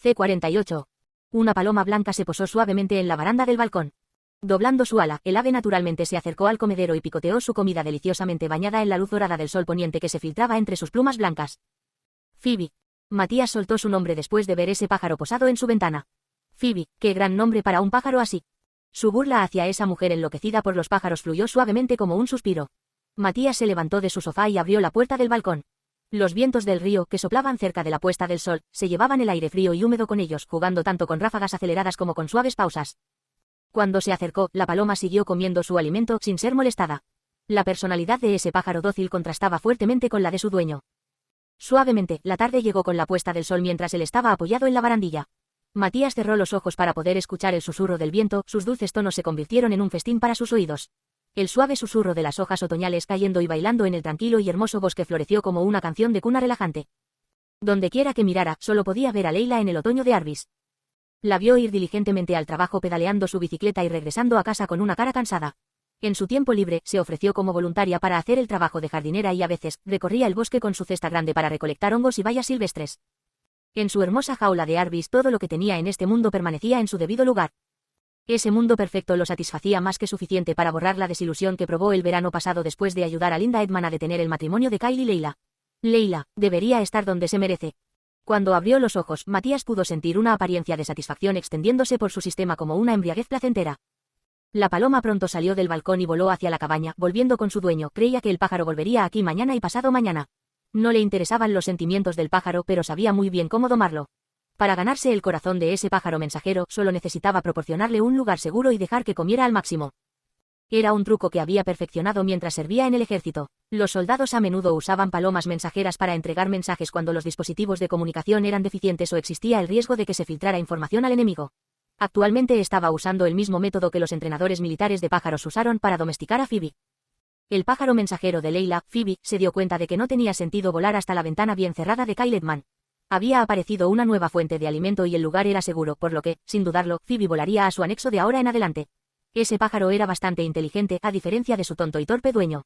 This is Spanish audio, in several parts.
C48. Una paloma blanca se posó suavemente en la baranda del balcón. Doblando su ala, el ave naturalmente se acercó al comedero y picoteó su comida deliciosamente bañada en la luz dorada del sol poniente que se filtraba entre sus plumas blancas. Phoebe. Matías soltó su nombre después de ver ese pájaro posado en su ventana. Phoebe, qué gran nombre para un pájaro así. Su burla hacia esa mujer enloquecida por los pájaros fluyó suavemente como un suspiro. Matías se levantó de su sofá y abrió la puerta del balcón. Los vientos del río, que soplaban cerca de la puesta del sol, se llevaban el aire frío y húmedo con ellos, jugando tanto con ráfagas aceleradas como con suaves pausas. Cuando se acercó, la paloma siguió comiendo su alimento sin ser molestada. La personalidad de ese pájaro dócil contrastaba fuertemente con la de su dueño. Suavemente, la tarde llegó con la puesta del sol mientras él estaba apoyado en la barandilla. Matías cerró los ojos para poder escuchar el susurro del viento, sus dulces tonos se convirtieron en un festín para sus oídos. El suave susurro de las hojas otoñales cayendo y bailando en el tranquilo y hermoso bosque floreció como una canción de cuna relajante. Dondequiera que mirara, solo podía ver a Leila en el otoño de Arbis. La vio ir diligentemente al trabajo pedaleando su bicicleta y regresando a casa con una cara cansada. En su tiempo libre, se ofreció como voluntaria para hacer el trabajo de jardinera y a veces, recorría el bosque con su cesta grande para recolectar hongos y bayas silvestres. En su hermosa jaula de Arbis todo lo que tenía en este mundo permanecía en su debido lugar. Ese mundo perfecto lo satisfacía más que suficiente para borrar la desilusión que probó el verano pasado después de ayudar a Linda Edman a detener el matrimonio de Kyle y Leila. Leila, debería estar donde se merece. Cuando abrió los ojos, Matías pudo sentir una apariencia de satisfacción extendiéndose por su sistema como una embriaguez placentera. La paloma pronto salió del balcón y voló hacia la cabaña, volviendo con su dueño. Creía que el pájaro volvería aquí mañana y pasado mañana. No le interesaban los sentimientos del pájaro, pero sabía muy bien cómo domarlo. Para ganarse el corazón de ese pájaro mensajero, solo necesitaba proporcionarle un lugar seguro y dejar que comiera al máximo. Era un truco que había perfeccionado mientras servía en el ejército. Los soldados a menudo usaban palomas mensajeras para entregar mensajes cuando los dispositivos de comunicación eran deficientes o existía el riesgo de que se filtrara información al enemigo. Actualmente estaba usando el mismo método que los entrenadores militares de pájaros usaron para domesticar a Phoebe. El pájaro mensajero de Leila, Phoebe, se dio cuenta de que no tenía sentido volar hasta la ventana bien cerrada de Kyle Edman. Había aparecido una nueva fuente de alimento y el lugar era seguro, por lo que, sin dudarlo, Phoebe volaría a su anexo de ahora en adelante. Ese pájaro era bastante inteligente, a diferencia de su tonto y torpe dueño.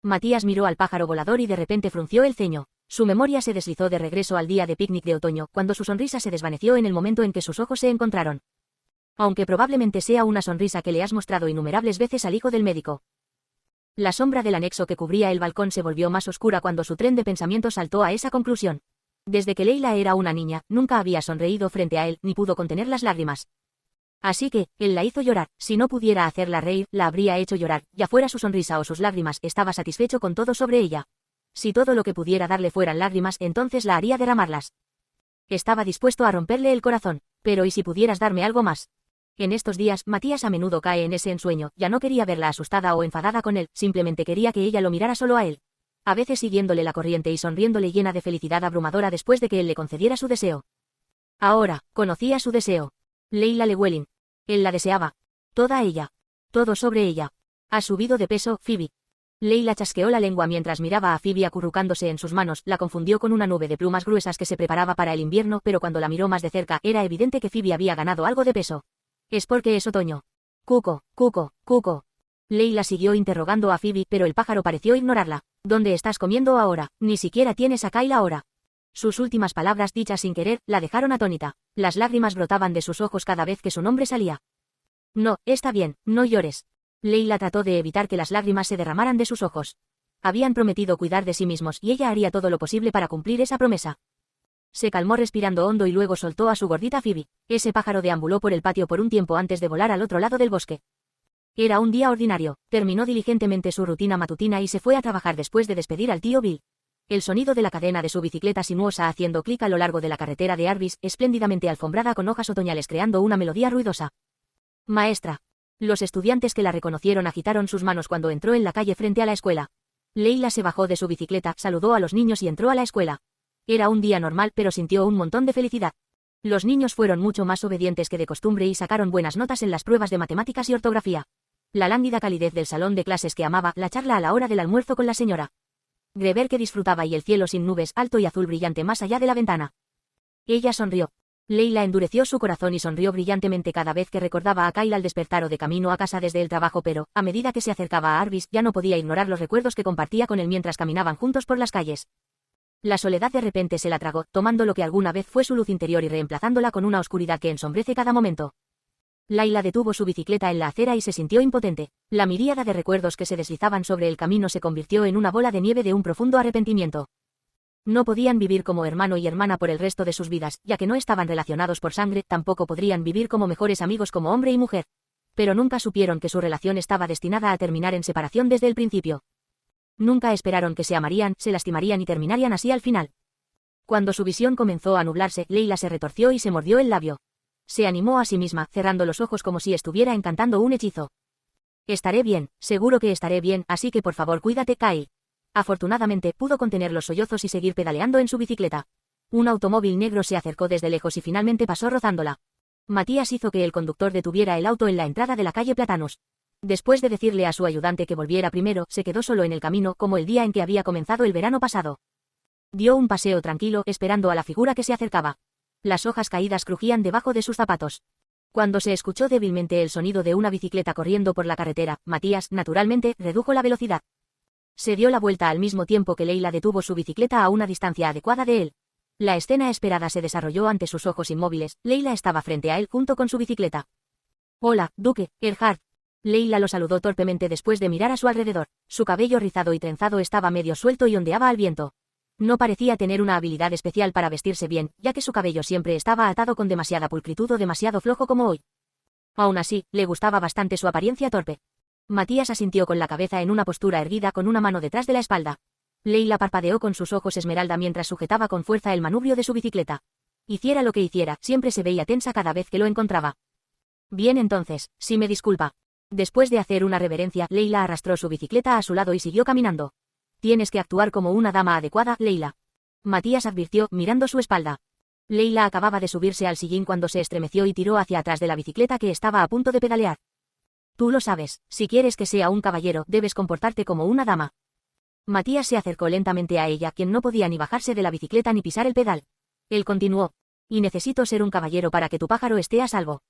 Matías miró al pájaro volador y de repente frunció el ceño. Su memoria se deslizó de regreso al día de picnic de otoño, cuando su sonrisa se desvaneció en el momento en que sus ojos se encontraron. Aunque probablemente sea una sonrisa que le has mostrado innumerables veces al hijo del médico. La sombra del anexo que cubría el balcón se volvió más oscura cuando su tren de pensamiento saltó a esa conclusión. Desde que Leila era una niña, nunca había sonreído frente a él, ni pudo contener las lágrimas. Así que, él la hizo llorar. Si no pudiera hacerla reír, la habría hecho llorar, ya fuera su sonrisa o sus lágrimas, estaba satisfecho con todo sobre ella. Si todo lo que pudiera darle fueran lágrimas, entonces la haría derramarlas. Estaba dispuesto a romperle el corazón. Pero ¿y si pudieras darme algo más? En estos días, Matías a menudo cae en ese ensueño, ya no quería verla asustada o enfadada con él, simplemente quería que ella lo mirara solo a él. A veces siguiéndole la corriente y sonriéndole llena de felicidad abrumadora después de que él le concediera su deseo. Ahora, conocía su deseo. Leila Llewellyn. Él la deseaba. Toda ella. Todo sobre ella. ¿Has subido de peso, Phoebe? Leila chasqueó la lengua mientras miraba a Phoebe acurrucándose en sus manos, la confundió con una nube de plumas gruesas que se preparaba para el invierno, pero cuando la miró más de cerca, era evidente que Phoebe había ganado algo de peso. Es porque es otoño. Cuco, cuco, cuco. Leila siguió interrogando a Phoebe, pero el pájaro pareció ignorarla. ¿Dónde estás comiendo ahora? Ni siquiera tienes a Kyle ahora. Sus últimas palabras dichas sin querer, la dejaron atónita. Las lágrimas brotaban de sus ojos cada vez que su nombre salía. No, está bien, no llores. Leila trató de evitar que las lágrimas se derramaran de sus ojos. Habían prometido cuidar de sí mismos y ella haría todo lo posible para cumplir esa promesa. Se calmó respirando hondo y luego soltó a su gordita Phoebe. Ese pájaro deambuló por el patio por un tiempo antes de volar al otro lado del bosque. Era un día ordinario. Terminó diligentemente su rutina matutina y se fue a trabajar después de despedir al tío Bill. El sonido de la cadena de su bicicleta sinuosa haciendo clic a lo largo de la carretera de Arbis, espléndidamente alfombrada con hojas otoñales creando una melodía ruidosa. Maestra. Los estudiantes que la reconocieron agitaron sus manos cuando entró en la calle frente a la escuela. Leila se bajó de su bicicleta, saludó a los niños y entró a la escuela. Era un día normal, pero sintió un montón de felicidad. Los niños fueron mucho más obedientes que de costumbre y sacaron buenas notas en las pruebas de matemáticas y ortografía. La lánguida calidez del salón de clases que amaba, la charla a la hora del almuerzo con la señora Greber que disfrutaba y el cielo sin nubes, alto y azul brillante más allá de la ventana. Ella sonrió. Leila endureció su corazón y sonrió brillantemente cada vez que recordaba a Kyle al despertar o de camino a casa desde el trabajo, pero, a medida que se acercaba a Arbis, ya no podía ignorar los recuerdos que compartía con él mientras caminaban juntos por las calles. La soledad de repente se la tragó, tomando lo que alguna vez fue su luz interior y reemplazándola con una oscuridad que ensombrece cada momento. Layla detuvo su bicicleta en la acera y se sintió impotente. La miríada de recuerdos que se deslizaban sobre el camino se convirtió en una bola de nieve de un profundo arrepentimiento. No podían vivir como hermano y hermana por el resto de sus vidas, ya que no estaban relacionados por sangre, tampoco podrían vivir como mejores amigos como hombre y mujer. Pero nunca supieron que su relación estaba destinada a terminar en separación desde el principio. Nunca esperaron que se amarían, se lastimarían y terminarían así al final. Cuando su visión comenzó a nublarse, Layla se retorció y se mordió el labio. Se animó a sí misma, cerrando los ojos como si estuviera encantando un hechizo. Estaré bien, seguro que estaré bien, así que por favor cuídate, Kyle. Afortunadamente, pudo contener los sollozos y seguir pedaleando en su bicicleta. Un automóvil negro se acercó desde lejos y finalmente pasó rozándola. Matías hizo que el conductor detuviera el auto en la entrada de la calle Platanus. Después de decirle a su ayudante que volviera primero, se quedó solo en el camino como el día en que había comenzado el verano pasado. Dio un paseo tranquilo, esperando a la figura que se acercaba. Las hojas caídas crujían debajo de sus zapatos. Cuando se escuchó débilmente el sonido de una bicicleta corriendo por la carretera, Matías, naturalmente, redujo la velocidad. Se dio la vuelta al mismo tiempo que Layla detuvo su bicicleta a una distancia adecuada de él. La escena esperada se desarrolló ante sus ojos inmóviles. Layla estaba frente a él junto con su bicicleta. «Hola, Duque, Erhard». Layla lo saludó torpemente después de mirar a su alrededor. Su cabello rizado y trenzado estaba medio suelto y ondeaba al viento. No parecía tener una habilidad especial para vestirse bien, ya que su cabello siempre estaba atado con demasiada pulcritud o demasiado flojo como hoy. Aún así, le gustaba bastante su apariencia torpe. Matías asintió con la cabeza en una postura erguida con una mano detrás de la espalda. Layla parpadeó con sus ojos esmeralda mientras sujetaba con fuerza el manubrio de su bicicleta. Hiciera lo que hiciera, siempre se veía tensa cada vez que lo encontraba. Bien entonces, si me disculpa. Después de hacer una reverencia, Layla arrastró su bicicleta a su lado y siguió caminando. Tienes que actuar como una dama adecuada, Layla. Matías advirtió, mirando su espalda. Layla acababa de subirse al sillín cuando se estremeció y tiró hacia atrás de la bicicleta que estaba a punto de pedalear. Tú lo sabes, si quieres que sea un caballero, debes comportarte como una dama. Matías se acercó lentamente a ella, quien no podía ni bajarse de la bicicleta ni pisar el pedal. Él continuó. Y necesito ser un caballero para que tu pájaro esté a salvo.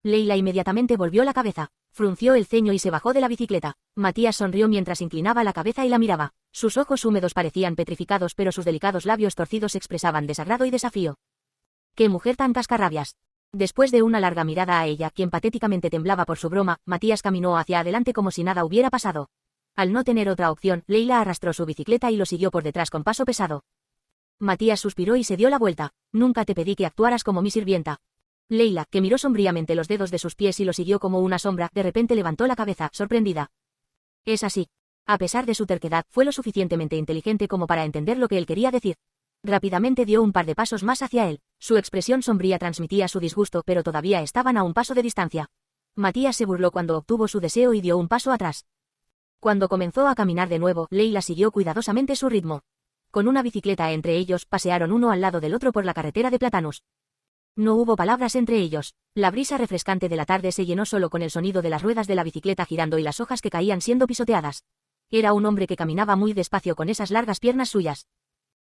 Layla inmediatamente volvió la cabeza, frunció el ceño y se bajó de la bicicleta. Matías sonrió mientras inclinaba la cabeza y la miraba. Sus ojos húmedos parecían petrificados, pero sus delicados labios torcidos expresaban desagrado y desafío. ¡Qué mujer tan cascarrabias! Después de una larga mirada a ella, quien patéticamente temblaba por su broma, Matías caminó hacia adelante como si nada hubiera pasado. Al no tener otra opción, Layla arrastró su bicicleta y lo siguió por detrás con paso pesado. Matías suspiró y se dio la vuelta. Nunca te pedí que actuaras como mi sirvienta. Layla, que miró sombríamente los dedos de sus pies y lo siguió como una sombra, de repente levantó la cabeza, sorprendida. Es así. A pesar de su terquedad, fue lo suficientemente inteligente como para entender lo que él quería decir. Rápidamente dio un par de pasos más hacia él. Su expresión sombría transmitía su disgusto, pero todavía estaban a un paso de distancia. Matías se burló cuando obtuvo su deseo y dio un paso atrás. Cuando comenzó a caminar de nuevo, Layla siguió cuidadosamente su ritmo. Con una bicicleta entre ellos, pasearon uno al lado del otro por la carretera de Platanus. No hubo palabras entre ellos. La brisa refrescante de la tarde se llenó solo con el sonido de las ruedas de la bicicleta girando y las hojas que caían siendo pisoteadas. Era un hombre que caminaba muy despacio con esas largas piernas suyas.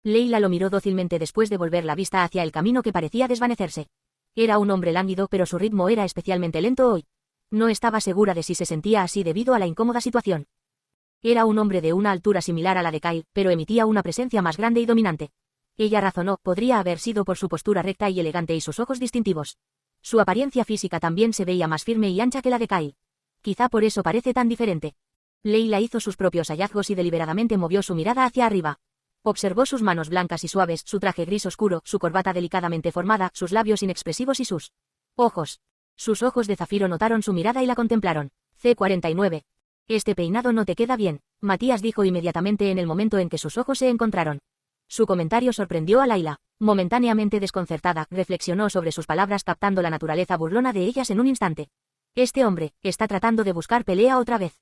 Layla lo miró dócilmente después de volver la vista hacia el camino que parecía desvanecerse. Era un hombre lánguido, pero su ritmo era especialmente lento hoy. No estaba segura de si se sentía así debido a la incómoda situación. Era un hombre de una altura similar a la de Kyle, pero emitía una presencia más grande y dominante. Ella razonó, podría haber sido por su postura recta y elegante y sus ojos distintivos. Su apariencia física también se veía más firme y ancha que la de Kyle. Quizá por eso parece tan diferente. Layla hizo sus propios hallazgos y deliberadamente movió su mirada hacia arriba. Observó sus manos blancas y suaves, su traje gris oscuro, su corbata delicadamente formada, sus labios inexpresivos y sus ojos. Sus ojos de zafiro notaron su mirada y la contemplaron. C49. Este peinado no te queda bien, Matías dijo inmediatamente en el momento en que sus ojos se encontraron. Su comentario sorprendió a Layla. Momentáneamente desconcertada, reflexionó sobre sus palabras captando la naturaleza burlona de ellas en un instante. Este hombre, está tratando de buscar pelea otra vez.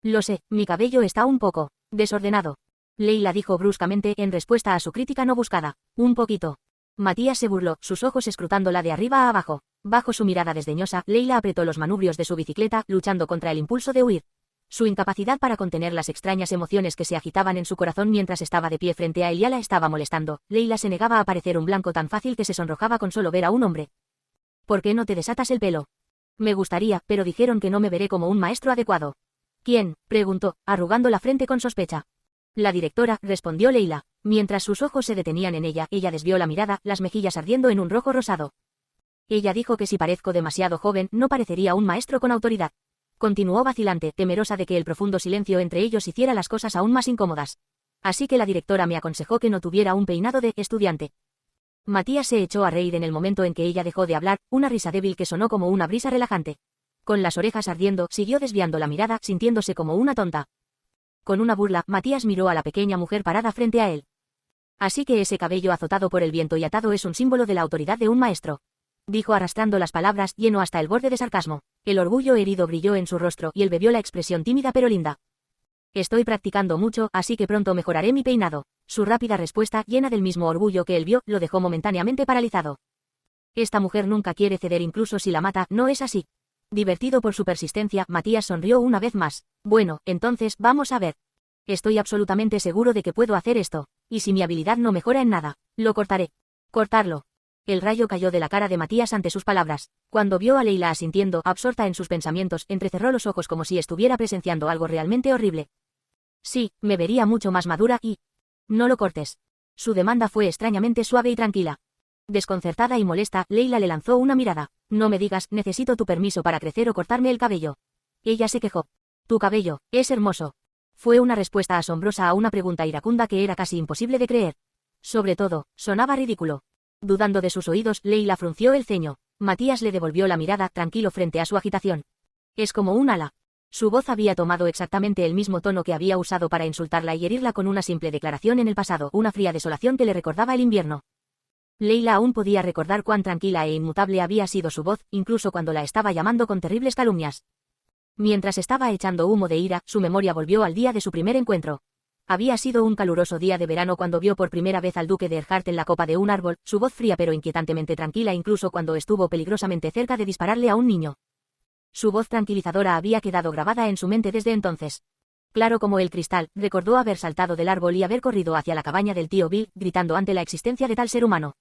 Lo sé, mi cabello está un poco desordenado. Layla dijo bruscamente en respuesta a su crítica no buscada. Un poquito. Matías se burló, sus ojos escrutándola de arriba a abajo. Bajo su mirada desdeñosa, Layla apretó los manubrios de su bicicleta, luchando contra el impulso de huir. Su incapacidad para contener las extrañas emociones que se agitaban en su corazón mientras estaba de pie frente a él ya la estaba molestando. Layla se negaba a parecer un blanco tan fácil que se sonrojaba con solo ver a un hombre. ¿Por qué no te desatas el pelo? Me gustaría, pero dijeron que no me veré como un maestro adecuado. ¿Quién? Preguntó, arrugando la frente con sospecha. La directora, respondió Leila. Mientras sus ojos se detenían en ella, ella desvió la mirada, las mejillas ardiendo en un rojo rosado. Ella dijo que si parezco demasiado joven, no parecería un maestro con autoridad. Continuó vacilante, temerosa de que el profundo silencio entre ellos hiciera las cosas aún más incómodas. Así que la directora me aconsejó que no tuviera un peinado de estudiante. Matías se echó a reír en el momento en que ella dejó de hablar, una risa débil que sonó como una brisa relajante. Con las orejas ardiendo, siguió desviando la mirada, sintiéndose como una tonta. Con una burla, Matías miró a la pequeña mujer parada frente a él. Así que ese cabello azotado por el viento y atado es un símbolo de la autoridad de un maestro. Dijo arrastrando las palabras, lleno hasta el borde de sarcasmo. El orgullo herido brilló en su rostro y él bebió la expresión tímida pero linda. Estoy practicando mucho, así que pronto mejoraré mi peinado. Su rápida respuesta, llena del mismo orgullo que él vio, lo dejó momentáneamente paralizado. Esta mujer nunca quiere ceder incluso si la mata, ¿no es así? Divertido por su persistencia, Matías sonrió una vez más. Bueno, entonces, vamos a ver. Estoy absolutamente seguro de que puedo hacer esto. Y si mi habilidad no mejora en nada, lo cortaré. Cortarlo. El rayo cayó de la cara de Matías ante sus palabras. Cuando vio a Leila asintiendo, absorta en sus pensamientos, entrecerró los ojos como si estuviera presenciando algo realmente horrible. Sí, me vería mucho más madura y... No lo cortes. Su demanda fue extrañamente suave y tranquila. Desconcertada y molesta, Leila le lanzó una mirada. No me digas, necesito tu permiso para crecer o cortarme el cabello. Ella se quejó. Tu cabello, es hermoso. Fue una respuesta asombrosa a una pregunta iracunda que era casi imposible de creer. Sobre todo, sonaba ridículo. Dudando de sus oídos, Leila frunció el ceño. Matías le devolvió la mirada, tranquilo frente a su agitación. Es como un ala. Su voz había tomado exactamente el mismo tono que había usado para insultarla y herirla con una simple declaración en el pasado, una fría desolación que le recordaba el invierno. Leila aún podía recordar cuán tranquila e inmutable había sido su voz, incluso cuando la estaba llamando con terribles calumnias. Mientras estaba echando humo de ira, su memoria volvió al día de su primer encuentro. Había sido un caluroso día de verano cuando vio por primera vez al duque de Erhardt en la copa de un árbol, su voz fría pero inquietantemente tranquila incluso cuando estuvo peligrosamente cerca de dispararle a un niño. Su voz tranquilizadora había quedado grabada en su mente desde entonces. Claro como el cristal, recordó haber saltado del árbol y haber corrido hacia la cabaña del tío Bill, gritando ante la existencia de tal ser humano.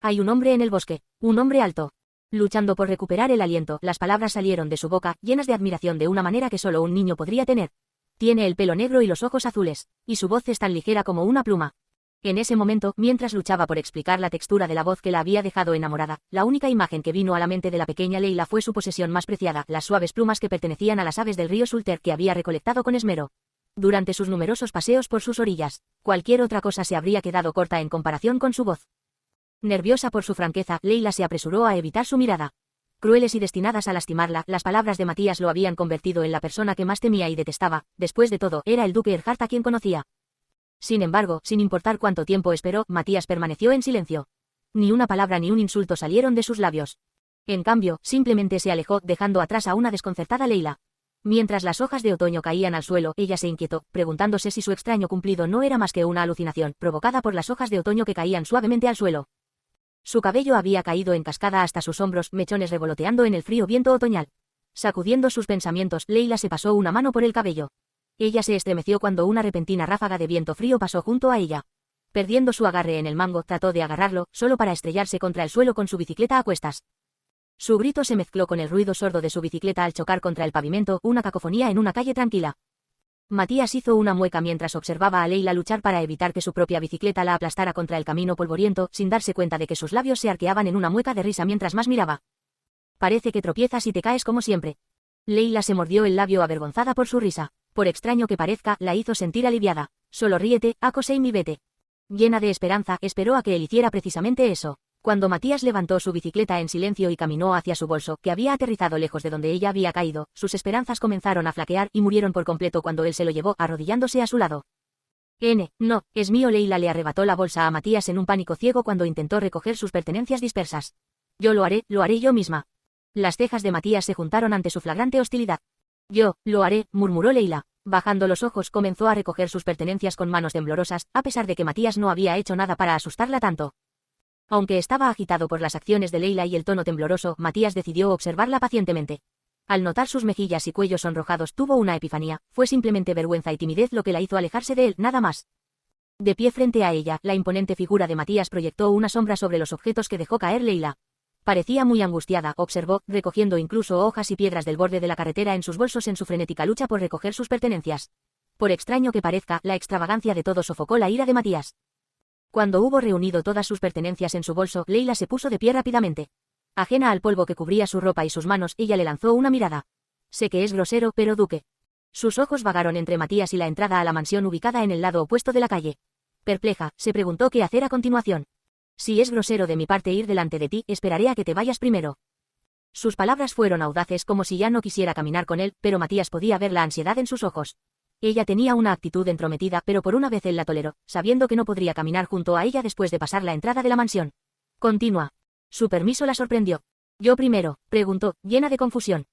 Hay un hombre en el bosque, un hombre alto. Luchando por recuperar el aliento, las palabras salieron de su boca, llenas de admiración de una manera que solo un niño podría tener. Tiene el pelo negro y los ojos azules, y su voz es tan ligera como una pluma. En ese momento, mientras luchaba por explicar la textura de la voz que la había dejado enamorada, la única imagen que vino a la mente de la pequeña Leila fue su posesión más preciada, las suaves plumas que pertenecían a las aves del río Sulter que había recolectado con esmero. Durante sus numerosos paseos por sus orillas, cualquier otra cosa se habría quedado corta en comparación con su voz. Nerviosa por su franqueza, Leila se apresuró a evitar su mirada. Crueles y destinadas a lastimarla, las palabras de Matías lo habían convertido en la persona que más temía y detestaba. Después de todo, era el duque Erhardt a quien conocía. Sin embargo, sin importar cuánto tiempo esperó, Matías permaneció en silencio. Ni una palabra ni un insulto salieron de sus labios. En cambio, simplemente se alejó, dejando atrás a una desconcertada Leila. Mientras las hojas de otoño caían al suelo, ella se inquietó, preguntándose si su extraño cumplido no era más que una alucinación, provocada por las hojas de otoño que caían suavemente al suelo. Su cabello había caído en cascada hasta sus hombros, mechones revoloteando en el frío viento otoñal. Sacudiendo sus pensamientos, Leila se pasó una mano por el cabello. Ella se estremeció cuando una repentina ráfaga de viento frío pasó junto a ella. Perdiendo su agarre en el mango, trató de agarrarlo, solo para estrellarse contra el suelo con su bicicleta a cuestas. Su grito se mezcló con el ruido sordo de su bicicleta al chocar contra el pavimento, una cacofonía en una calle tranquila. Matías hizo una mueca mientras observaba a Leila luchar para evitar que su propia bicicleta la aplastara contra el camino polvoriento, sin darse cuenta de que sus labios se arqueaban en una mueca de risa mientras más miraba. Parece que tropiezas y te caes como siempre. Leila se mordió el labio avergonzada por su risa. Por extraño que parezca, la hizo sentir aliviada. Solo ríete, Akosei mi vete. Llena de esperanza, esperó a que él hiciera precisamente eso. Cuando Matías levantó su bicicleta en silencio y caminó hacia su bolso, que había aterrizado lejos de donde ella había caído, sus esperanzas comenzaron a flaquear y murieron por completo cuando él se lo llevó, arrodillándose a su lado. No, es mío. Leila le arrebató la bolsa a Matías en un pánico ciego cuando intentó recoger sus pertenencias dispersas. Yo lo haré yo misma. Las cejas de Matías se juntaron ante su flagrante hostilidad. Yo, lo haré, murmuró Leila. Bajando los ojos, comenzó a recoger sus pertenencias con manos temblorosas, a pesar de que Matías no había hecho nada para asustarla tanto. Aunque estaba agitado por las acciones de Leila y el tono tembloroso, Matías decidió observarla pacientemente. Al notar sus mejillas y cuello sonrojados, tuvo una epifanía. Fue simplemente vergüenza y timidez lo que la hizo alejarse de él, nada más. De pie frente a ella, la imponente figura de Matías proyectó una sombra sobre los objetos que dejó caer Leila. Parecía muy angustiada, observó, recogiendo incluso hojas y piedras del borde de la carretera en sus bolsos en su frenética lucha por recoger sus pertenencias. Por extraño que parezca, la extravagancia de todo sofocó la ira de Matías. Cuando hubo reunido todas sus pertenencias en su bolso, Leila se puso de pie rápidamente. Ajena al polvo que cubría su ropa y sus manos, ella le lanzó una mirada. Sé que es grosero, pero Duque. Sus ojos vagaron entre Matías y la entrada a la mansión ubicada en el lado opuesto de la calle. Perpleja, se preguntó qué hacer a continuación. Si es grosero de mi parte ir delante de ti, esperaré a que te vayas primero. Sus palabras fueron audaces como si ya no quisiera caminar con él, pero Matías podía ver la ansiedad en sus ojos. Ella tenía una actitud entrometida, pero por una vez él la toleró, sabiendo que no podría caminar junto a ella después de pasar la entrada de la mansión. Continúa. Su permiso la sorprendió. ¿Yo primero?, preguntó, llena de confusión.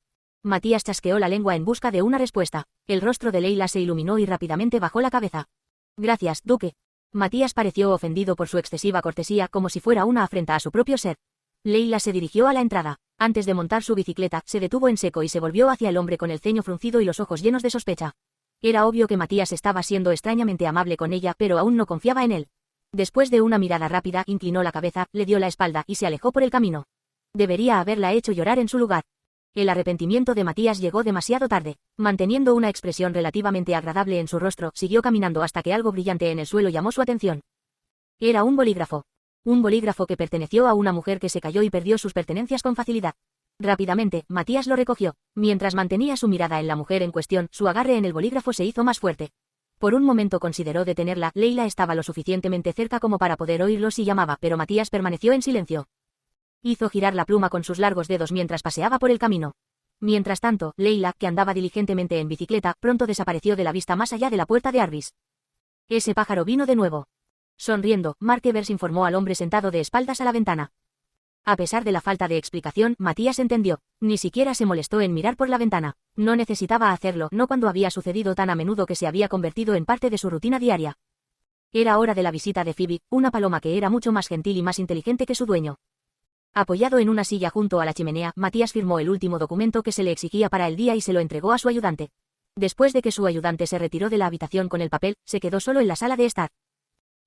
Matías chasqueó la lengua en busca de una respuesta. El rostro de Leila se iluminó y rápidamente bajó la cabeza. Gracias, Duque. Matías pareció ofendido por su excesiva cortesía, como si fuera una afrenta a su propio ser. Leila se dirigió a la entrada. Antes de montar su bicicleta, se detuvo en seco y se volvió hacia el hombre con el ceño fruncido y los ojos llenos de sospecha. Era obvio que Matías estaba siendo extrañamente amable con ella, pero aún no confiaba en él. Después de una mirada rápida, inclinó la cabeza, le dio la espalda y se alejó por el camino. Debería haberla hecho llorar en su lugar. El arrepentimiento de Matías llegó demasiado tarde. Manteniendo una expresión relativamente agradable en su rostro, siguió caminando hasta que algo brillante en el suelo llamó su atención. Era un bolígrafo. Un bolígrafo que perteneció a una mujer que se cayó y perdió sus pertenencias con facilidad. Rápidamente, Matías lo recogió. Mientras mantenía su mirada en la mujer en cuestión, su agarre en el bolígrafo se hizo más fuerte. Por un momento consideró detenerla. Leila estaba lo suficientemente cerca como para poder oírlo si llamaba, pero Matías permaneció en silencio. Hizo girar la pluma con sus largos dedos mientras paseaba por el camino. Mientras tanto, Leila, que andaba diligentemente en bicicleta, pronto desapareció de la vista más allá de la puerta de Arbis. Ese pájaro vino de nuevo. Sonriendo, Mark Evers informó al hombre sentado de espaldas a la ventana. A pesar de la falta de explicación, Matías entendió. Ni siquiera se molestó en mirar por la ventana. No necesitaba hacerlo, no cuando había sucedido tan a menudo que se había convertido en parte de su rutina diaria. Era hora de la visita de Phoebe, una paloma que era mucho más gentil y más inteligente que su dueño. Apoyado en una silla junto a la chimenea, Matías firmó el último documento que se le exigía para el día y se lo entregó a su ayudante. Después de que su ayudante se retiró de la habitación con el papel, se quedó solo en la sala de estar.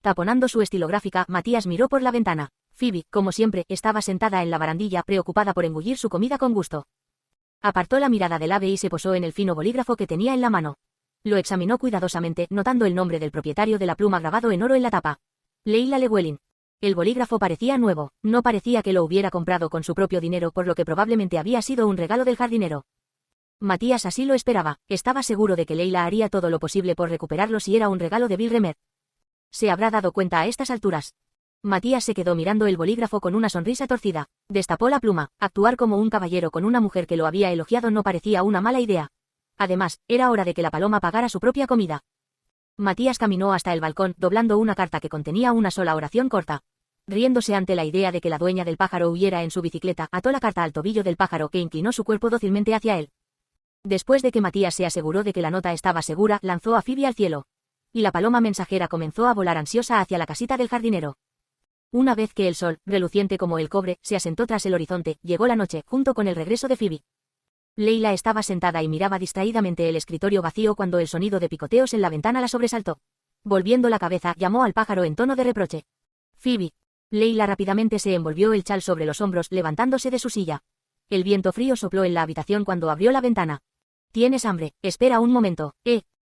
Taponando su estilográfica, Matías miró por la ventana. Phoebe, como siempre, estaba sentada en la barandilla, preocupada por engullir su comida con gusto. Apartó la mirada del ave y se posó en el fino bolígrafo que tenía en la mano. Lo examinó cuidadosamente, notando el nombre del propietario de la pluma grabado en oro en la tapa. Leila Llewellyn. El bolígrafo parecía nuevo, no parecía que lo hubiera comprado con su propio dinero, por lo que probablemente había sido un regalo del jardinero. Matías así lo esperaba, estaba seguro de que Leila haría todo lo posible por recuperarlo si era un regalo de Bill Remer. ¿Se habrá dado cuenta a estas alturas? Matías se quedó mirando el bolígrafo con una sonrisa torcida. Destapó la pluma. Actuar como un caballero con una mujer que lo había elogiado no parecía una mala idea. Además, era hora de que la paloma pagara su propia comida. Matías caminó hasta el balcón, doblando una carta que contenía una sola oración corta. Riéndose ante la idea de que la dueña del pájaro huyera en su bicicleta, ató la carta al tobillo del pájaro, que inclinó su cuerpo dócilmente hacia él. Después de que Matías se aseguró de que la nota estaba segura, lanzó a Phoebe al cielo. Y la paloma mensajera comenzó a volar ansiosa hacia la casita del jardinero. Una vez que el sol, reluciente como el cobre, se asentó tras el horizonte, llegó la noche, junto con el regreso de Phoebe. Leila estaba sentada y miraba distraídamente el escritorio vacío cuando el sonido de picoteos en la ventana la sobresaltó. Volviendo la cabeza, llamó al pájaro en tono de reproche. Phoebe. Leila rápidamente se envolvió el chal sobre los hombros, levantándose de su silla. El viento frío sopló en la habitación cuando abrió la ventana. ¿Tienes hambre? Espera un momento,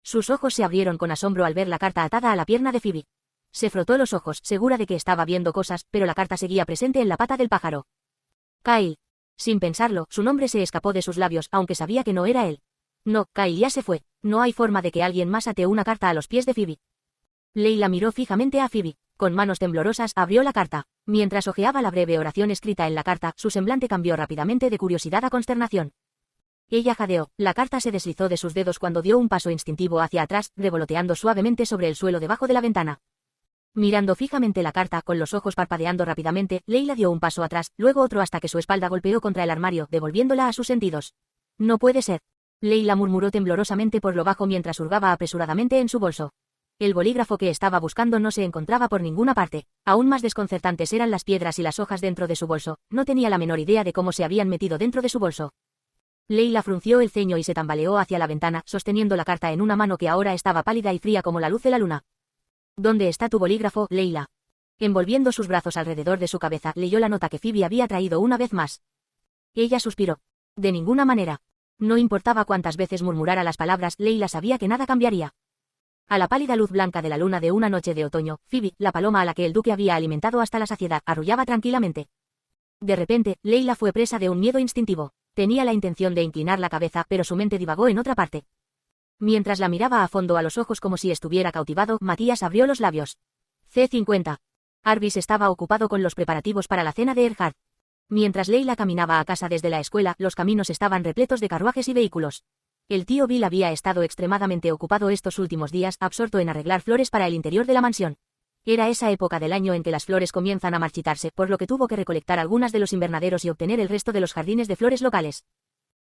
Sus ojos se abrieron con asombro al ver la carta atada a la pierna de Phoebe. Se frotó los ojos, segura de que estaba viendo cosas, pero la carta seguía presente en la pata del pájaro. Kyle. Sin pensarlo, su nombre se escapó de sus labios, aunque sabía que no era él. No, Kyle ya se fue. No hay forma de que alguien más ate una carta a los pies de Phoebe. Leila miró fijamente a Phoebe. Con manos temblorosas, abrió la carta. Mientras hojeaba la breve oración escrita en la carta, su semblante cambió rápidamente de curiosidad a consternación. Ella jadeó. La carta se deslizó de sus dedos cuando dio un paso instintivo hacia atrás, revoloteando suavemente sobre el suelo debajo de la ventana. Mirando fijamente la carta, con los ojos parpadeando rápidamente, Leila dio un paso atrás, luego otro hasta que su espalda golpeó contra el armario, devolviéndola a sus sentidos. No puede ser. Leila murmuró temblorosamente por lo bajo mientras hurgaba apresuradamente en su bolso. El bolígrafo que estaba buscando no se encontraba por ninguna parte. Aún más desconcertantes eran las piedras y las hojas dentro de su bolso. No tenía la menor idea de cómo se habían metido dentro de su bolso. Leila frunció el ceño y se tambaleó hacia la ventana, sosteniendo la carta en una mano que ahora estaba pálida y fría como la luz de la luna. ¿Dónde está tu bolígrafo, Leila? Envolviendo sus brazos alrededor de su cabeza, leyó la nota que Phoebe había traído una vez más. Ella suspiró. De ninguna manera. No importaba cuántas veces murmurara las palabras, Leila sabía que nada cambiaría. A la pálida luz blanca de la luna de una noche de otoño, Phoebe, la paloma a la que el duque había alimentado hasta la saciedad, arrullaba tranquilamente. De repente, Leila fue presa de un miedo instintivo. Tenía la intención de inclinar la cabeza, pero su mente divagó en otra parte. Mientras la miraba a fondo a los ojos como si estuviera cautivado, Matías abrió los labios. C50. Arvis estaba ocupado con los preparativos para la cena de Erhard. Mientras Leila caminaba a casa desde la escuela, los caminos estaban repletos de carruajes y vehículos. El tío Bill había estado extremadamente ocupado estos últimos días, absorto en arreglar flores para el interior de la mansión. Era esa época del año en que las flores comienzan a marchitarse, por lo que tuvo que recolectar algunas de los invernaderos y obtener el resto de los jardines de flores locales.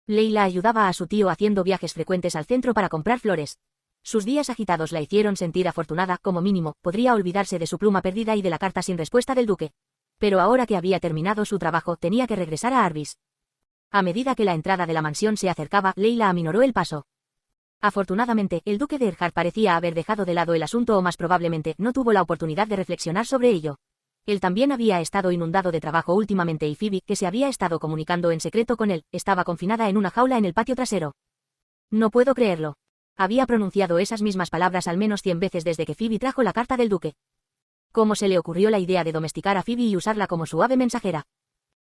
Leila ayudaba a su tío haciendo viajes frecuentes al centro para comprar flores. Sus días agitados la hicieron sentir afortunada, como mínimo, podría olvidarse de su pluma perdida y de la carta sin respuesta del duque. Pero ahora que había terminado su trabajo, tenía que regresar a Arvis. A medida que la entrada de la mansión se acercaba, Leila aminoró el paso. Afortunadamente, el duque de Erhard parecía haber dejado de lado el asunto o más probablemente no tuvo la oportunidad de reflexionar sobre ello. Él también había estado inundado de trabajo últimamente y Phoebe, que se había estado comunicando en secreto con él, estaba confinada en una jaula en el patio trasero. No puedo creerlo. Había pronunciado esas mismas palabras al menos 100 veces desde que Phoebe trajo la carta del duque. ¿Cómo se le ocurrió la idea de domesticar a Phoebe y usarla como su ave mensajera?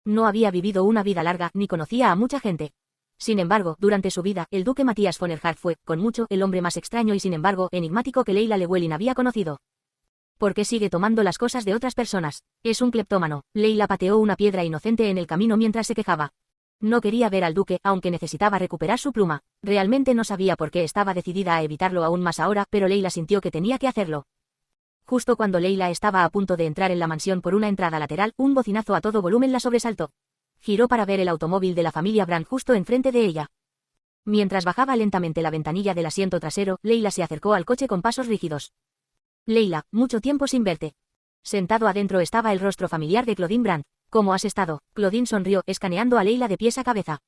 No había vivido una vida larga, ni conocía a mucha gente. Sin embargo, durante su vida, el duque Matías von Erhard fue, con mucho, el hombre más extraño y sin embargo, enigmático que Leila Llewellyn había conocido. ¿Por qué sigue tomando las cosas de otras personas? Es un cleptómano. Leila pateó una piedra inocente en el camino mientras se quejaba. No quería ver al duque, aunque necesitaba recuperar su pluma. Realmente no sabía por qué estaba decidida a evitarlo aún más ahora, pero Leila sintió que tenía que hacerlo. Justo cuando Leila estaba a punto de entrar en la mansión por una entrada lateral, un bocinazo a todo volumen la sobresaltó. Giró para ver el automóvil de la familia Brandt justo enfrente de ella. Mientras bajaba lentamente la ventanilla del asiento trasero, Leila se acercó al coche con pasos rígidos. Leila, mucho tiempo sin verte. Sentado adentro estaba el rostro familiar de Claudine Brandt. ¿Cómo has estado? Claudine sonrió, escaneando a Leila de pies a cabeza.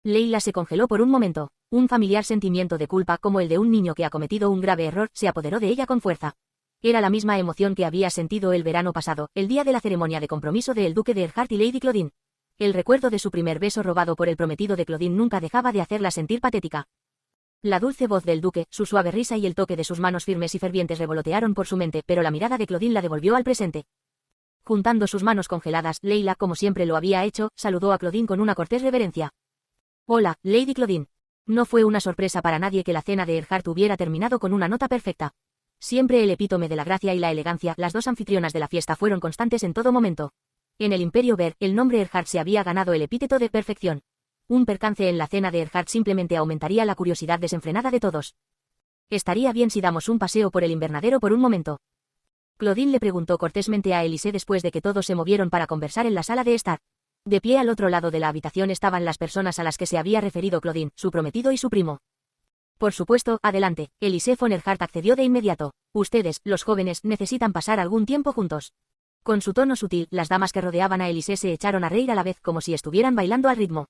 Leila se congeló por un momento. Un familiar sentimiento de culpa, como el de un niño que ha cometido un grave error, se apoderó de ella con fuerza. Era la misma emoción que había sentido el verano pasado, el día de la ceremonia de compromiso de el duque de Erhard y Lady Claudine. El recuerdo de su primer beso robado por el prometido de Claudine nunca dejaba de hacerla sentir patética. La dulce voz del duque, su suave risa y el toque de sus manos firmes y fervientes revolotearon por su mente, pero la mirada de Claudine la devolvió al presente. Juntando sus manos congeladas, Leila, como siempre lo había hecho, saludó a Claudine con una cortés reverencia. Hola, Lady Claudine. No fue una sorpresa para nadie que la cena de Erhard hubiera terminado con una nota perfecta. Siempre el epítome de la gracia y la elegancia, las dos anfitrionas de la fiesta fueron constantes en todo momento. En el Imperio Ver, el nombre Erhard se había ganado el epíteto de perfección. Un percance en la cena de Erhard simplemente aumentaría la curiosidad desenfrenada de todos. Estaría bien si damos un paseo por el invernadero por un momento. Claudine le preguntó cortésmente a Elise después de que todos se movieron para conversar en la sala de estar. De pie al otro lado de la habitación estaban las personas a las que se había referido Claudine, su prometido y su primo. Por supuesto, adelante. Elise von Erhard accedió de inmediato. Ustedes, los jóvenes, necesitan pasar algún tiempo juntos. Con su tono sutil, las damas que rodeaban a Elise se echaron a reír a la vez como si estuvieran bailando al ritmo.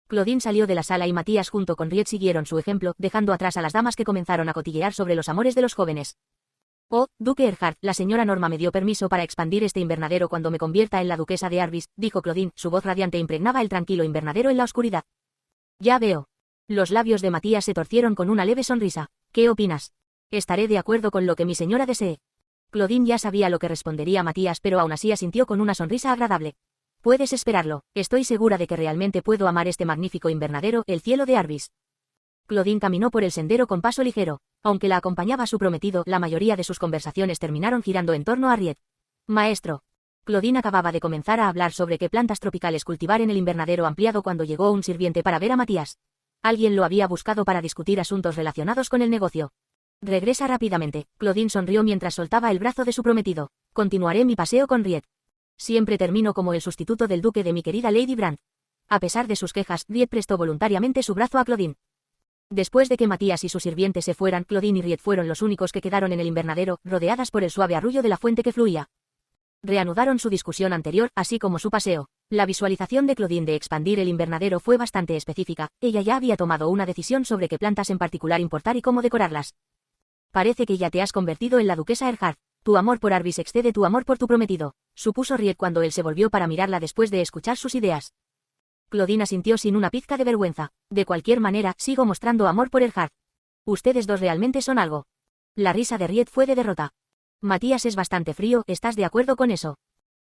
Claudine salió de la sala y Matías junto con Riet siguieron su ejemplo, dejando atrás a las damas que comenzaron a cotillear sobre los amores de los jóvenes. Oh, duque Erhard, la señora Norma me dio permiso para expandir este invernadero cuando me convierta en la duquesa de Arvis, dijo Claudine, su voz radiante impregnaba el tranquilo invernadero en la oscuridad. Ya veo. Los labios de Matías se torcieron con una leve sonrisa. ¿Qué opinas? Estaré de acuerdo con lo que mi señora desee. Claudine ya sabía lo que respondería Matías, pero aún así asintió con una sonrisa agradable. Puedes esperarlo, estoy segura de que realmente puedo amar este magnífico invernadero, el cielo de Arvis. Claudine caminó por el sendero con paso ligero. Aunque la acompañaba su prometido, la mayoría de sus conversaciones terminaron girando en torno a Riet. Maestro. Claudine acababa de comenzar a hablar sobre qué plantas tropicales cultivar en el invernadero ampliado cuando llegó un sirviente para ver a Matías. Alguien lo había buscado para discutir asuntos relacionados con el negocio. Regresa rápidamente. Claudine sonrió mientras soltaba el brazo de su prometido. Continuaré mi paseo con Riet. Siempre termino como el sustituto del duque de mi querida Lady Brandt. A pesar de sus quejas, Riet prestó voluntariamente su brazo a Claudine. Después de que Matías y su sirviente se fueran, Claudine y Riet fueron los únicos que quedaron en el invernadero, rodeadas por el suave arrullo de la fuente que fluía. Reanudaron su discusión anterior, así como su paseo. La visualización de Claudine de expandir el invernadero fue bastante específica. Ella ya había tomado una decisión sobre qué plantas en particular importar y cómo decorarlas. Parece que ya te has convertido en la duquesa Erhard. Tu amor por Arvis excede tu amor por tu prometido, supuso Riet cuando él se volvió para mirarla después de escuchar sus ideas. Claudine asintió sin una pizca de vergüenza. De cualquier manera, sigo mostrando amor por Erhard. Ustedes dos realmente son algo. La risa de Riet fue de derrota. Matías es bastante frío, ¿estás de acuerdo con eso?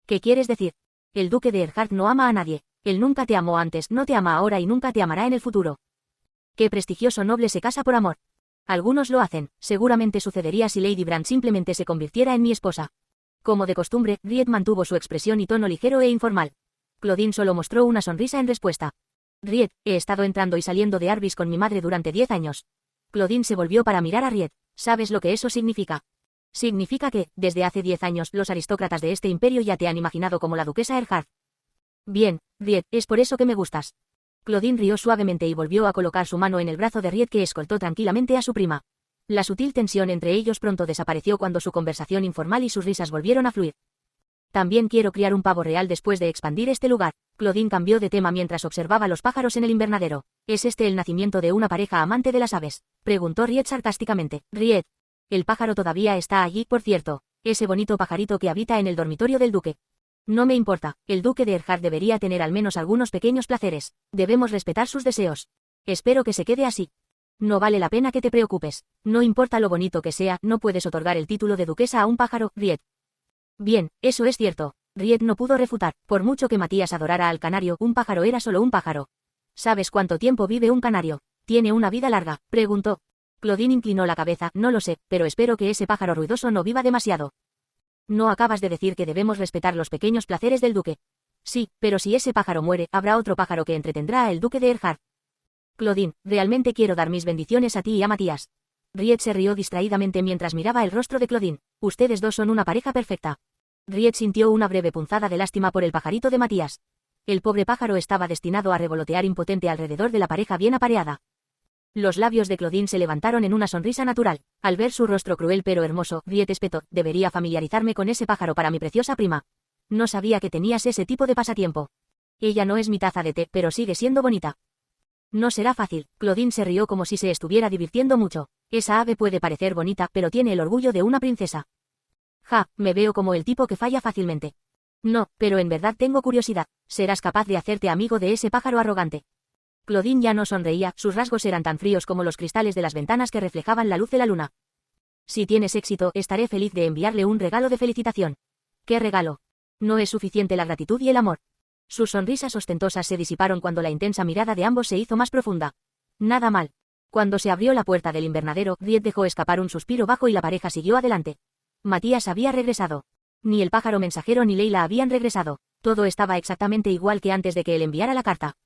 ¿Qué quieres decir? El duque de Erhard no ama a nadie. Él nunca te amó antes, no te ama ahora y nunca te amará en el futuro. ¿Qué prestigioso noble se casa por amor? Algunos lo hacen, seguramente sucedería si Lady Brand simplemente se convirtiera en mi esposa. Como de costumbre, Riet mantuvo su expresión y tono ligero e informal. Claudine solo mostró una sonrisa en respuesta. Riet, he estado entrando y saliendo de Arbis con mi madre durante 10 años. Claudine se volvió para mirar a Riet. ¿Sabes lo que eso significa? Significa que, desde hace 10 años, los aristócratas de este imperio ya te han imaginado como la duquesa Erhard. Bien, Riet, es por eso que me gustas. Claudine rió suavemente y volvió a colocar su mano en el brazo de Riet, que escoltó tranquilamente a su prima. La sutil tensión entre ellos pronto desapareció cuando su conversación informal y sus risas volvieron a fluir. También quiero criar un pavo real después de expandir este lugar. Claudine cambió de tema mientras observaba los pájaros en el invernadero. ¿Es este el nacimiento de una pareja amante de las aves?, preguntó Riet sarcásticamente. Riet. El pájaro todavía está allí, por cierto. Ese bonito pajarito que habita en el dormitorio del duque. No me importa, el duque de Erhard debería tener al menos algunos pequeños placeres. Debemos respetar sus deseos. Espero que se quede así. No vale la pena que te preocupes. No importa lo bonito que sea, no puedes otorgar el título de duquesa a un pájaro, Riet. Bien, eso es cierto. Riet no pudo refutar. Por mucho que Matías adorara al canario, un pájaro era solo un pájaro. ¿Sabes cuánto tiempo vive un canario? ¿Tiene una vida larga?, preguntó. Claudine inclinó la cabeza. No lo sé, pero espero que ese pájaro ruidoso no viva demasiado. ¿No acabas de decir que debemos respetar los pequeños placeres del duque? Sí, pero si ese pájaro muere, habrá otro pájaro que entretendrá al duque de Erhard. Claudine, realmente quiero dar mis bendiciones a ti y a Matías. Riet se rió distraídamente mientras miraba el rostro de Claudine. Ustedes dos son una pareja perfecta. Riet sintió una breve punzada de lástima por el pajarito de Matías. El pobre pájaro estaba destinado a revolotear impotente alrededor de la pareja bien apareada. Los labios de Claudine se levantaron en una sonrisa natural. Al ver su rostro cruel pero hermoso, Riet espetó: debería familiarizarme con ese pájaro para mi preciosa prima. No sabía que tenías ese tipo de pasatiempo. Ella no es mi taza de té, pero sigue siendo bonita. No será fácil. Claudine se rió como si se estuviera divirtiendo mucho. Esa ave puede parecer bonita, pero tiene el orgullo de una princesa. Ja, me veo como el tipo que falla fácilmente. No, pero en verdad tengo curiosidad. ¿Serás capaz de hacerte amigo de ese pájaro arrogante? Claudine ya no sonreía, sus rasgos eran tan fríos como los cristales de las ventanas que reflejaban la luz de la luna. Si tienes éxito, estaré feliz de enviarle un regalo de felicitación. ¿Qué regalo? No es suficiente la gratitud y el amor. Sus sonrisas ostentosas se disiparon cuando la intensa mirada de ambos se hizo más profunda. Nada mal. Cuando se abrió la puerta del invernadero, Riet dejó escapar un suspiro bajo y la pareja siguió adelante. Matías había regresado. Ni el pájaro mensajero ni Leila habían regresado. Todo estaba exactamente igual que antes de que él enviara la carta.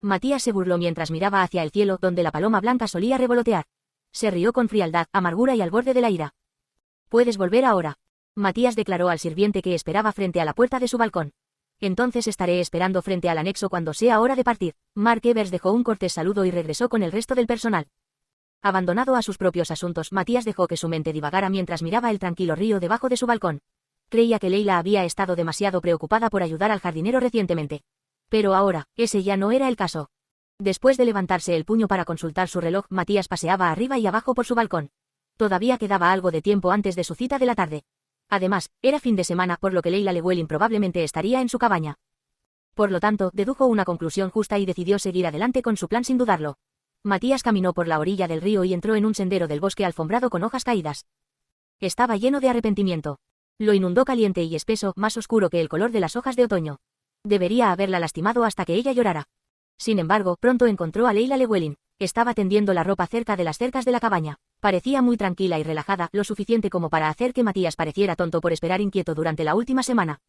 Matías se burló mientras miraba hacia el cielo donde la paloma blanca solía revolotear. Se rió con frialdad, amargura y al borde de la ira. Puedes volver ahora. Matías declaró al sirviente que esperaba frente a la puerta de su balcón. Entonces estaré esperando frente al anexo cuando sea hora de partir. Mark Evers dejó un cortés saludo y regresó con el resto del personal. Abandonado a sus propios asuntos, Matías dejó que su mente divagara mientras miraba el tranquilo río debajo de su balcón. Creía que Leila había estado demasiado preocupada por ayudar al jardinero recientemente. Pero ahora, ese ya no era el caso. Después de levantarse el puño para consultar su reloj, Matías paseaba arriba y abajo por su balcón. Todavía quedaba algo de tiempo antes de su cita de la tarde. Además, era fin de semana, por lo que Leila Llewellyn probablemente estaría en su cabaña. Por lo tanto, dedujo una conclusión justa y decidió seguir adelante con su plan sin dudarlo. Matías caminó por la orilla del río y entró en un sendero del bosque alfombrado con hojas caídas. Estaba lleno de arrepentimiento. Lo inundó caliente y espeso, más oscuro que el color de las hojas de otoño. Debería haberla lastimado hasta que ella llorara. Sin embargo, pronto encontró a Leila Llewellyn. Estaba tendiendo la ropa cerca de las cercas de la cabaña. Parecía muy tranquila y relajada, lo suficiente como para hacer que Matías pareciera tonto por esperar inquieto durante la última semana.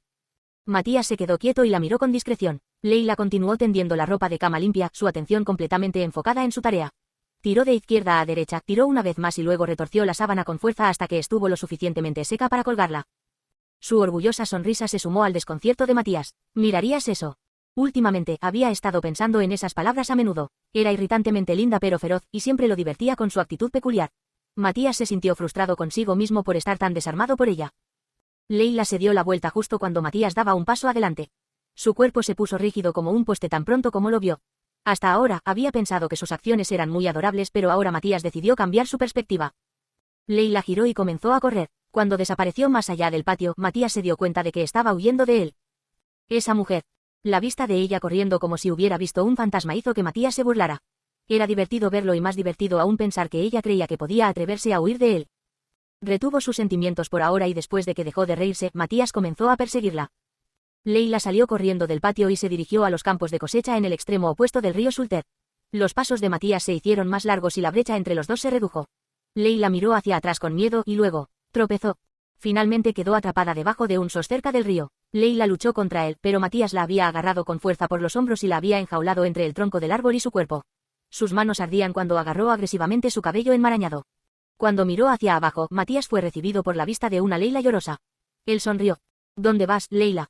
Matías se quedó quieto y la miró con discreción. Leila continuó tendiendo la ropa de cama limpia, su atención completamente enfocada en su tarea. Tiró de izquierda a derecha, tiró una vez más y luego retorció la sábana con fuerza hasta que estuvo lo suficientemente seca para colgarla. Su orgullosa sonrisa se sumó al desconcierto de Matías. ¿Mirarías eso? Últimamente, había estado pensando en esas palabras a menudo. Era irritantemente linda pero feroz, y siempre lo divertía con su actitud peculiar. Matías se sintió frustrado consigo mismo por estar tan desarmado por ella. Leila se dio la vuelta justo cuando Matías daba un paso adelante. Su cuerpo se puso rígido como un poste tan pronto como lo vio. Hasta ahora, había pensado que sus acciones eran muy adorables, pero ahora Matías decidió cambiar su perspectiva. Leila giró y comenzó a correr. Cuando desapareció más allá del patio, Matías se dio cuenta de que estaba huyendo de él. Esa mujer. La vista de ella corriendo como si hubiera visto un fantasma hizo que Matías se burlara. Era divertido verlo y más divertido aún pensar que ella creía que podía atreverse a huir de él. Retuvo sus sentimientos por ahora y después de que dejó de reírse, Matías comenzó a perseguirla. Leila salió corriendo del patio y se dirigió a los campos de cosecha en el extremo opuesto del río Sulter. Los pasos de Matías se hicieron más largos y la brecha entre los dos se redujo. Leila miró hacia atrás con miedo y luego tropezó. Finalmente quedó atrapada debajo de un sos cerca del río. Leila luchó contra él, pero Matías la había agarrado con fuerza por los hombros y la había enjaulado entre el tronco del árbol y su cuerpo. Sus manos ardían cuando agarró agresivamente su cabello enmarañado. Cuando miró hacia abajo, Matías fue recibido por la vista de una Leila llorosa. Él sonrió. ¿Dónde vas, Leila?